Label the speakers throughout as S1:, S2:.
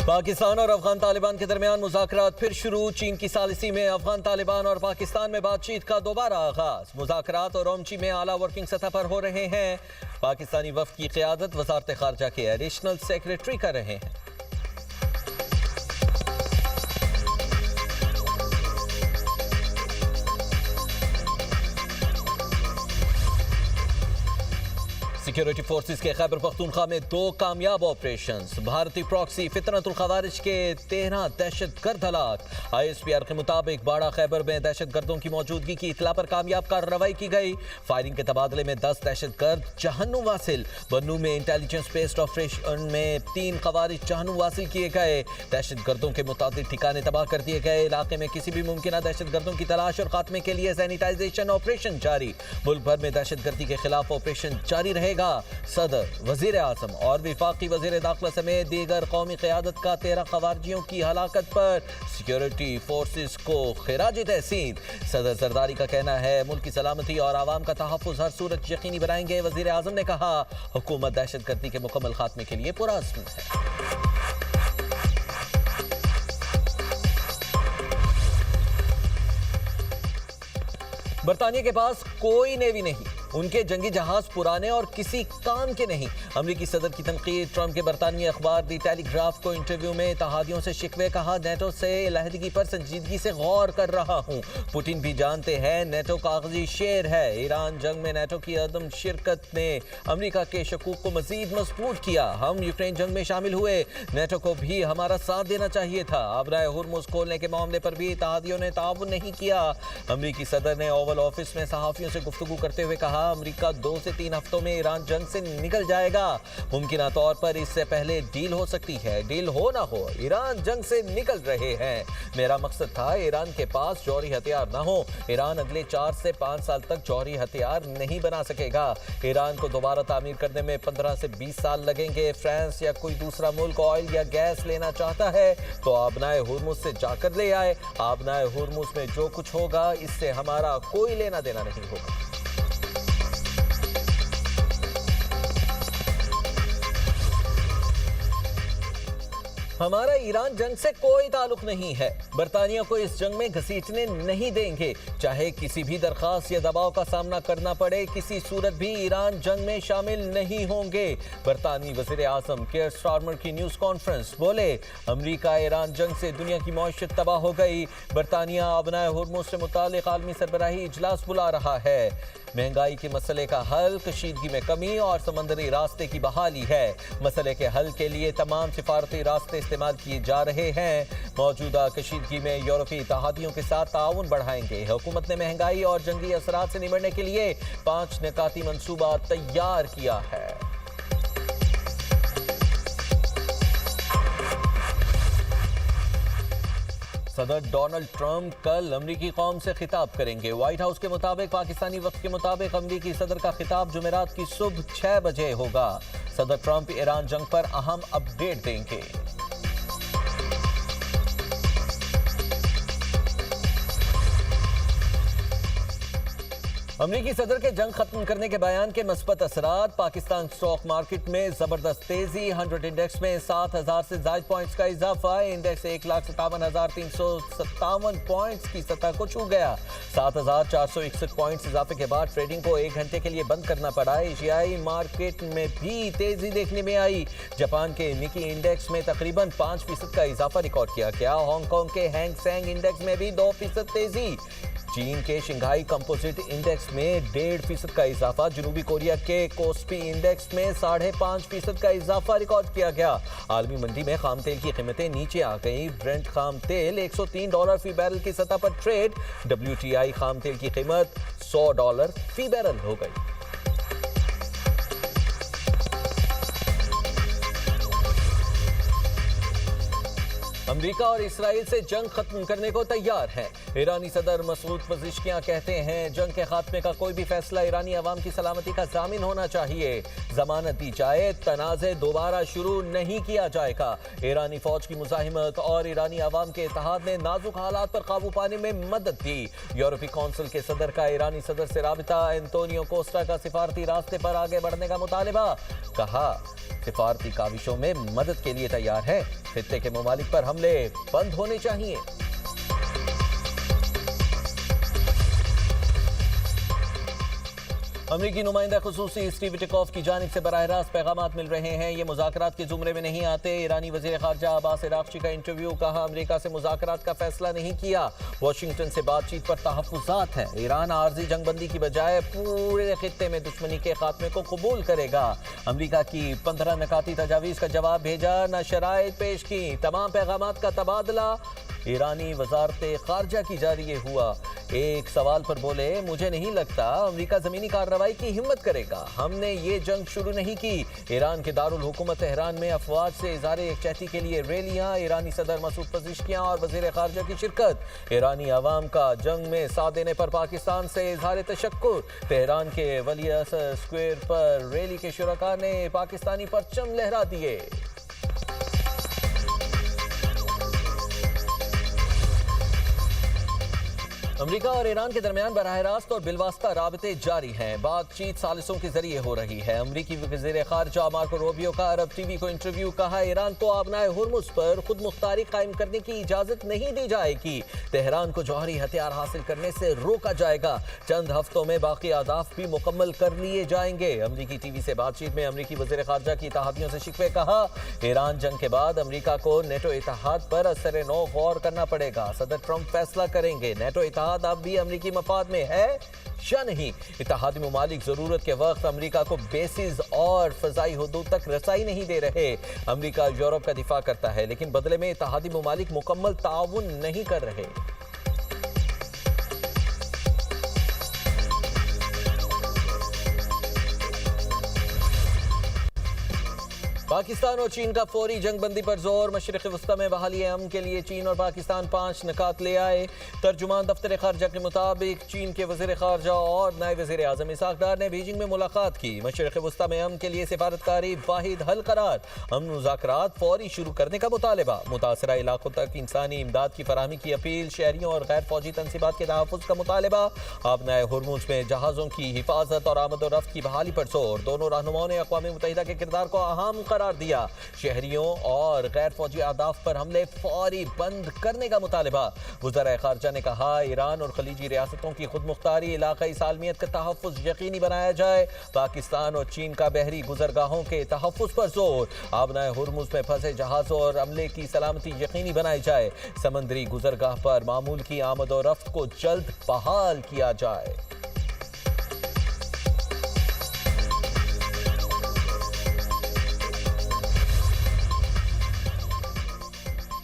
S1: पाकिस्तान और अफगान तालिबान के दरमियान मुज़ाकरात फिर शुरू। चीन की सालिसी में अफगान तालिबान और पाकिस्तान में बातचीत का दोबारा आगाज। मुज़ाकरात और ओमची में आला वर्किंग सतह पर हो रहे हैं। पाकिस्तानी वफ़द की क़यादत वज़ारत ख़ारजा के एडिशनल सेक्रेटरी कर रहे हैं। सिक्योरिटी फोर्सेस के खैबर पख्तूनख्वा में 2 कामयाब ऑपरेशंस। भारतीय प्रॉक्सी फितरतुल खवारिज के 13 दहशतगर्द हलाक। ISPR के मुताबिक बाड़ा खैबर में दहशतगर्दों की मौजूदगी की इतला पर कामयाब कार्रवाई की गई। फायरिंग के तबादले में 10 दहशतगर्द जहन्नुम वासिल। बन्नू में इंटेलिजेंस बेस्ड ऑपरेशन में 3 खवारिज जहन्नुम वासिल किए गए। दहशतगर्दों के मुताबिक ठिकाने तबाह कर दिए गए। इलाके में किसी भी मुमकिन दहशतगर्दों की तलाश और खात्मे के लिए सैनिटाइजेशन ऑपरेशन जारी। मुल्क भर में दहशतगर्दी के खिलाफ ऑपरेशन जारी रहेगा। सदर, वजीर आजम और विफाकी वजीर दाखिला समेत दीगर कौमी क़यादत का 13 खवारिजियों की हलाकत पर सिक्योरिटी फोर्सेस को खिराज तहसीन। सदर जरदारी का कहना है मुल्क की सलामती और आवाम का तहफ़्फ़ुज़ हर सूरत यकीनी बनाएंगे। वजीर आजम ने कहा हुकूमत दहशतगर्दी के मुकम्मल खात्मे के लिए पुरअज़्म है। बरतानिया के पास कोई नेवी नहीं, उनके जंगी जहाज पुराने और किसी काम के नहीं। अमरीकी सदर की तनकीद। ट्रंप के बरतानवी अखबार दी टेलीग्राफ को इंटरव्यू में इत्तेहादियों से शिकवे। कहा नेटो से अलहदगी पर संजीदगी से गौर कर रहा हूँ। पुतिन भी जानते हैं नेटो कागजी शेर है। ईरान जंग में नेटो की अदम शिरकत ने अमरीका के शकूक को मजीद मजबूत किया। हम यूक्रेन जंग में शामिल हुए, नेटो को भी हमारा साथ देना चाहिए था। आबराए हुर्मुज खोलने के मामले पर भी इत्तेहादियों ने ताउन नहीं किया। अमरीकी सदर ने ओवल ऑफिस में सहाफियों से गुफ्तगू करते हुए कहा अमरीका 2 से 3 हफ्तों में ईरान जंग से निकल जाएगा। मुमकिन तौर पर इससे पहले डील हो सकती है। डील हो ना हो, ईरान जंग से निकल रहे हैं। मेरा मकसद था ईरान के पास जौहरी हथियार ना हो। ईरान अगले 4 से 5 साल तक जौहरी हथियार नहीं बना सकेगा। ईरान को दोबारा तामीर करने में 15 से 20 साल लगेंगे। फ्रांस या कोई दूसरा मुल्क ऑयल या गैस लेना चाहता है तो आबनाए हुर्मुज से जाकर ले आए। आबनाए हुर्मुज में जो कुछ होगा इससे हमारा कोई लेना देना नहीं होगा। हमारा ईरान जंग से कोई ताल्लुक नहीं है। बरतानिया को इस जंग में घसीटने नहीं देंगे, चाहे किसी भी दरखास्त या दबाव का सामना करना पड़े। किसी सूरत भी ईरान जंग में शामिल नहीं होंगे। बरतानी वज़ीर आज़म केयर स्टारमर की न्यूज़ कॉन्फ्रेंस। बोले अमरीका ईरान जंग से दुनिया की मईशत तबाह हो गई। बरतानिया आबनाए हुर्मुज से मुतालिक आलमी सरबराही इजलास बुला रहा है। महंगाई के मसले का हल, कशीदगी में कमी और समंदरी रास्ते की बहाली है। मसले के हल के लिए तमाम सिफारती रास्ते इस्तेमाल किए जा रहे हैं। मौजूदा कशीदगी में यूरोपीय इत्तेहादियों के साथ ताउन बढ़ाएंगे। हुकूमत ने महंगाई और जंगी असरात से निपटने के लिए 5 निकाती मंसूबा तैयार किया है। सदर डोनाल्ड ट्रंप कल अमरीकी कौम से खिताब करेंगे। व्हाइट हाउस के मुताबिक पाकिस्तानी वक्त के मुताबिक अमरीकी सदर का खिताब जुमेरात की सुबह 6 बजे होगा। सदर ट्रंप ईरान जंग पर अहम अपडेट देंगे। अमरीकी सदर के जंग खत्म करने के बयान के मस्बत असरात। पाकिस्तान स्टॉक मार्केट में जबरदस्त तेजी। 100 इंडेक्स में 7,000 से ज्यादा पॉइंट्स का इजाफा। इंडेक्स 1,57,357 पॉइंट्स की सतह को छू गया। 7,461 पॉइंट्स इजाफे के बाद ट्रेडिंग को 1 घंटे के लिए बंद करना पड़ा। एशियाई मार्केट में भी तेजी देखने में आई। जापान के निकी इंडेक्स में तकरीबन 5% का इजाफा रिकॉर्ड किया गया। हांगकांग के हैंग सेंग इंडेक्स में भी 2% तेजी। चीन के शंघाई कंपोजिट इंडेक्स में 1.5% का इजाफा। जनूबी कोरिया के कोस्पी इंडेक्स में 5.5% का इजाफा रिकॉर्ड किया गया। आलमी मंडी में खाम तेल की कीमतें नीचे आ गई। ब्रेंट खाम तेल $103 फी बैरल की सतह पर ट्रेड। WTI खाम तेल की कीमत $100 फी बैरल हो गई। अमेरिका और इसराइल से जंग खत्म करने को तैयार है। ईरानी सदर मसूद पज़ेश्कियां कहते हैं जंग के खात्मे का कोई भी फैसला ईरानी अवाम की सलामती का जामिन होना चाहिए। जमानत दी जाए, तनाज़े दोबारा शुरू नहीं किया जाएगा। ईरानी फौज की मुज़ाहिमत और ईरानी अवाम के इत्तेहाद ने नाजुक हालात पर काबू पाने में मदद दी। यूरोपीय कौंसिल के सदर का ईरानी सदर से राबिता। एंटोनियो कोस्टा का सिफारती रास्ते पर आगे बढ़ने का मुतालबा। कहा सिफारती काविशों में मदद के लिए तैयार है। खित्ते के ममालिक पर हमले बंद होने चाहिए। अमरीकी नुमाइंदा खुसूसी स्टीव विटिकॉफ की जानिब से बराह रास्त पैगामात मिल रहे हैं। ये मुज़ाकरात के जुमरे में नहीं आते। ईरानी वज़ीर ख़ारजा अब्बास अराग़ची का इंटरव्यू, कहा अमरीका से मुज़ाकरात का फैसला नहीं किया, वाशिंगटन से बातचीत पर तहफ़्फ़ुज़ात हैं। ईरान आर्जी जंगबंदी की बजाय पूरे खित्ते में दुश्मनी के खात्मे को कबूल करेगा। अमरीका की 15 नकाती तजावीज़ का जवाब भेजा, न शराइत पेश की। तमाम पैगामात का तबादला ईरानी वजारत ख़ारजा की जारी हुआ। एक सवाल पर बोले, मुझे नहीं लगता अमरीका ज़मीनी कार्रवाई की हिम्मत करेगा। हमने ये जंग शुरू नहीं की। ईरान के दारुल हुकूमत तेहरान में अफवाज से इज़हार यकजहती के लिए रैलियाँ, ईरानी सदर मसूद पज़िश्कियाँ और वज़ीर ख़ारजा की शिरकत। ईरानी अवाम का जंग में साथ देने पर पाकिस्तान से इज़हार तशक्कुर। तेहरान के वली असर स्क्वायर पर रैली के शुरका ने पाकिस्तानी परचम लहरा दिए। अमरीका और ईरान के दरमियान बराह रास्त और बिलवास्ता राबते जारी हैं। बातचीत सालिसों के जरिए हो रही है। अमरीकी वज़ीर ख़ारजा मार्को रूबियो का अरब टीवी को इंटरव्यू, कहा ईरान को आबनाए हुर्मुज़ पर खुद मुख्तारी कायम करने की इजाज़त नहीं दी जाएगी। तेहरान को जौहरी हथियार हासिल करने से रोका जाएगा। चंद हफ्तों में बाकी अहदाफ भी मुकम्मल कर लिए जाएंगे। अमरीकी टीवी से बातचीत में अमरीकी वज़ीर ख़ारजा की इत्तेहादियों से शिकवे, कहा ईरान जंग के बाद अमरीका को नेटो इत्तेहाद पर असर नौ गौर करना पड़ेगा। सदर ट्रंप फैसला करेंगे नेटो इत्तेहाद अब भी अमरीकी मफाद में है या नहीं। इत्तेहादी ममालिक जरूरत के वक्त अमरीका को बेसिस और फजाई हुदूद तक रसाई नहीं दे रहे। अमरीका यूरोप का दिफा करता है, लेकिन बदले में इत्तेहादी ममालिक मुकम्मल ताउन नहीं कर रहे। पाकिस्तान और चीन का फौरी जंगबंदी पर जोर। मशरिक़ वस्ता में बहाली अमन के लिए चीन और पाकिस्तान 5 नकात ले आए। तर्जुमान दफ्तर खारजा के मुताबिक चीन के वज़ीर खारजा और नायब वज़ीर आज़म इसहाक़ डार ने बीजिंग में मुलाकात की। मशरिक़ वस्ता में अमन के लिए सिफारतकारी वाहिद हल करार। अमन मुज़ाकरात फौरी शुरू करने का मुतालबा। मुतासरा इलाकों तक इंसानी इमदाद की फराहमी की अपील। शहरियों और गैर फौजी तनसीबात के तहफ़्फ़ुज़ का मुतालबा। आबनाए हुर्मुज़ में जहाज़ों की हिफाजत और आमद और रफ्त की बहाली पर जोर। दोनों रहनुमाओं ने अक़वाम मुत्तहिदा के किरदार को अहम करार दिया। शहरियों और गैर फौजी अहदाफ पर हमले फौरी बंद करने का मुतालबा। वज़ीर ख़ारजा ने कहा ईरान और खलीजी रियासतों की खुद मुख्तारी, इलाक़ाई सालमियत का तहफ़्फ़ुज़ यकीनी बनाया जाए। पाकिस्तान और चीन का बहरी गुज़रगाहों के तहफ़्फ़ुज़ पर जोर। आबनाए हुर्मुज़ में फंसे जहाज़ों और अमले की सलामती यकीनी बनाई जाए। समंदरी गुज़रगाह पर मामूल की आमद और रफ्त को जल्द बहाल किया जाए।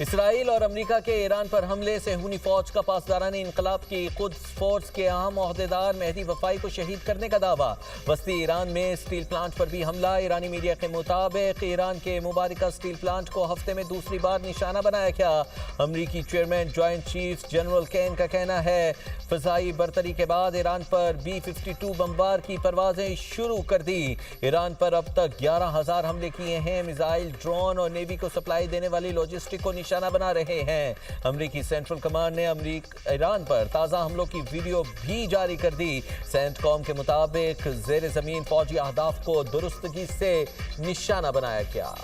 S1: इसराइल और अमरीका के ईरान पर हमले से हुनी फौज का पासदारान इनकलाब की कुद्स फोर्स के अहम ओहदेदार मेहदी वफाई को शहीद करने का दावा। वस्ती ईरान में स्टील प्लांट पर भी हमला। ईरानी मीडिया के मुताबिक ईरान के मुबारका स्टील प्लांट को हफ्ते में दूसरी बार निशाना बनाया गया। अमरीकी चेयरमैन जॉइंट चीफ्स जनरल केन का कहना है फ़िज़ाई बरतरी के बाद ईरान पर B-52 बमबार की परवाजें शुरू कर दी। ईरान पर अब तक 11,000 हमले किए हैं। मिसाइल, ड्रोन और नेवी को सप्लाई देने वाली लॉजिस्टिक को निशाना बना रहे हैं। अमरीकी सेंट्रल कमांड ने ईरान पर ताज़ा हमलों की वीडियो भी जारी कर दी। सेंटकॉम के मुताबिक ज़ेर ज़मीन फौजी अहदाफ को दुरुस्तगी से निशाना बनाया गया।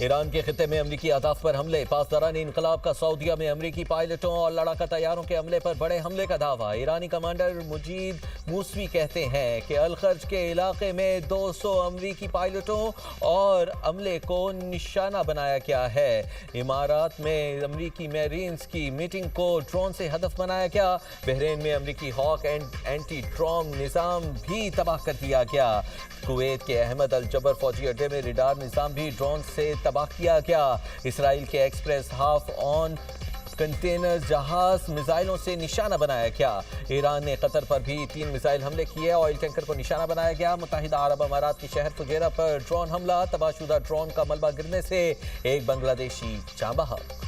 S1: ईरान के खित्ते में अमरीकी अहदाफ पर हमले। पासदारान इनकलाब का सऊदीया में अमरीकी पायलटों और लड़ाका तैयारों के हमले पर बड़े हमले का दावा। ईरानी कमांडर मुजीद मूसवी कहते हैं कि अलखर्ज के इलाके में 200 अमरीकी पायलटों और अमले को निशाना बनाया गया है। इमारात में अमरीकी मैरीन्स की मीटिंग को ड्रोन से हदफ बनाया गया। बहरीन में अमरीकी हॉक एंटी ड्रोन निज़ाम भी तबाह कर दिया गया। कुवैत के अहमद अल जबर फौजी अड्डे में रडार निज़ाम भी ड्रोन से तबाह किया गया। इसराइल के एक्सप्रेस हाफ ऑन कंटेनर जहाज मिसाइलों से निशाना बनाया गया। ईरान ने कतर पर भी 3 मिसाइल हमले किए। ऑयल टैंकर को निशाना बनाया गया। मुत्तहिदा अरब अमारात के शहर फुजैरा पर ड्रोन हमला। तबाहशुदा ड्रोन का मलबा गिरने से एक बांग्लादेशी जाँ बहक।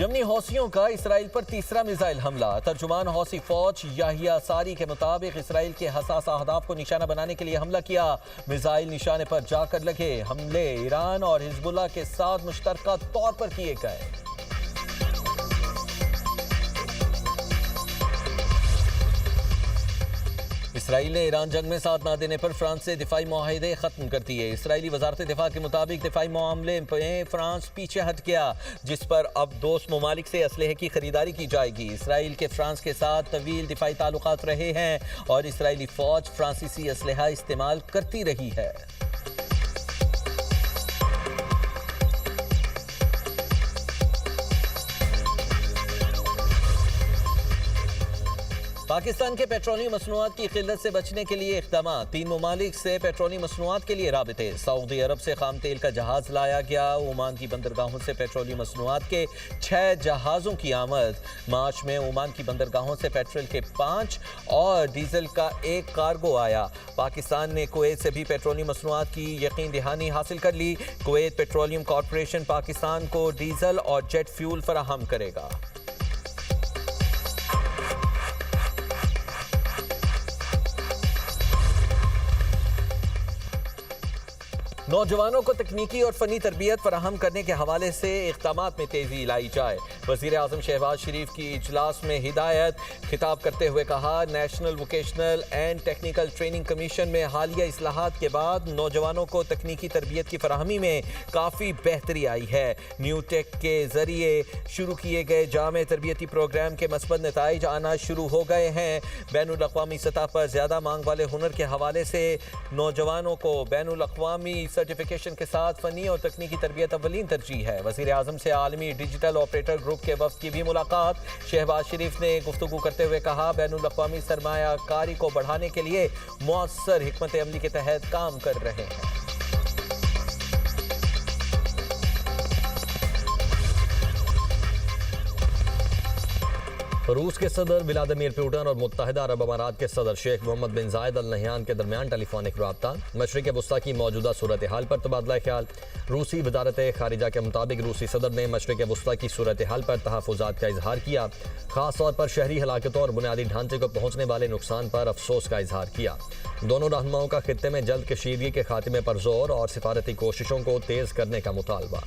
S1: यमनी हौसियों का इसराइल पर तीसरा मिसाइल हमला। तर्जुमान हौसी फौज याहिया सारी के मुताबिक इसराइल के हसास अहदाफ को निशाना बनाने के लिए हमला किया। मिसाइल निशाने पर जाकर लगे। हमले ईरान और हिजबुल्लाह के साथ मुश्तरका तौर पर किए गए। इसराइल ने ईरान जंग में साथ ना देने पर फ्रांस से दिफाई मुआहदे खत्म कर दिए। इसराइली वजारत दिफा के मुताबिक दिफाई मामले में फ्रांस पीछे हट गया, जिस पर अब दोस्त ममालिक से असलहे की खरीदारी की जाएगी। इसराइल के फ्रांस के साथ तवील दिफाई ताल्लुकात रहे हैं और इसराइली फौज फ्रांसीसी असलहा इस्तेमाल करती रही है। पाकिस्तान के पेट्रोलियम मसनूआत की किल्लत से बचने के लिए इक़दाम। 3 ममालिक से पेट्रोलियम मसनूआत के लिए राबिते। सऊदी अरब से खाम तेल का जहाज लाया गया। ओमान की बंदरगाहों से पेट्रोलियम मसनूआत के 6 जहाज़ों की आमद। मार्च में ओमान की बंदरगाहों से पेट्रोल के 5 और डीजल का 1 कार्गो आया। पाकिस्तान ने कुवैत से भी पेट्रोलियम मसनूआत की यकीन दहानी हासिल कर ली। कुवैत पेट्रोलियम कॉरपोरेशन पाकिस्तान को डीजल और जेट फ्यूल फराहम करेगा। नौजवानों को तकनीकी और फनी तरबियत फराहम करने के हवाले से इक़दामात में तेज़ी लाई जाए। वज़ीर आज़म शहबाज शरीफ की इजलास में हिदायत। खिताब करते हुए कहा, national vocational and technical training commission में हालिया इस्लाहात के बाद नौजवानों को तकनीकी तरबियत की फराहमी में काफ़ी बेहतरी आई है। न्यू टेक के ज़रिए शुरू किए गए जामे तरबियती प्रोग्राम के मस्बत नताइज आना शुरू हो गए हैं। बैनुल अक़वामी सतह पर ज़्यादा मांग वाले हुनर के हवाले से नौजवानों को बैनुल अक़वामी सर्टिफिकेशन के साथ फनी और तकनीकी तरबियत अव्वलीन तरजीह है। वज़ीर आज़म से आलमी डिजिटल ऑपरेटर ग्रुप के वफ़द की भी मुलाकात। शहबाज शरीफ ने गुफ्तगू करते हुए कहा, बैनुल अक़वामी सरमायाकारी को बढ़ाने के लिए मौसर हिकमत अमली के तहत काम कर रहे हैं।
S2: रूस के सदर व्लादिमीर पुतिन और मुत्तहिदा अरब अमारात के सदर शेख मोहम्मद बिन जायद अल नहयान के दरमियान टेलीफोनिक रब्ता। मशरिक़ वस्ता की मौजूदा सूरत हाल पर तबादला ख्याल। रूसी वजारत खारिजा के मुताबिक रूसी सदर ने मशरिक़ वस्ता की सूरत हाल पर तहफ़्फ़ुज़ात का इजहार किया। ख़ास तौर पर शहरी हलाकतों और बुनियादी ढांचे को पहुँचने वाले नुकसान पर अफसोस का इजहार किया। दोनों रहनुमाओं का खित्ते में जल्द कशीदगी के खात्मे पर जोर और सिफारती कोशिशों को तेज़ करने का मुतालबा।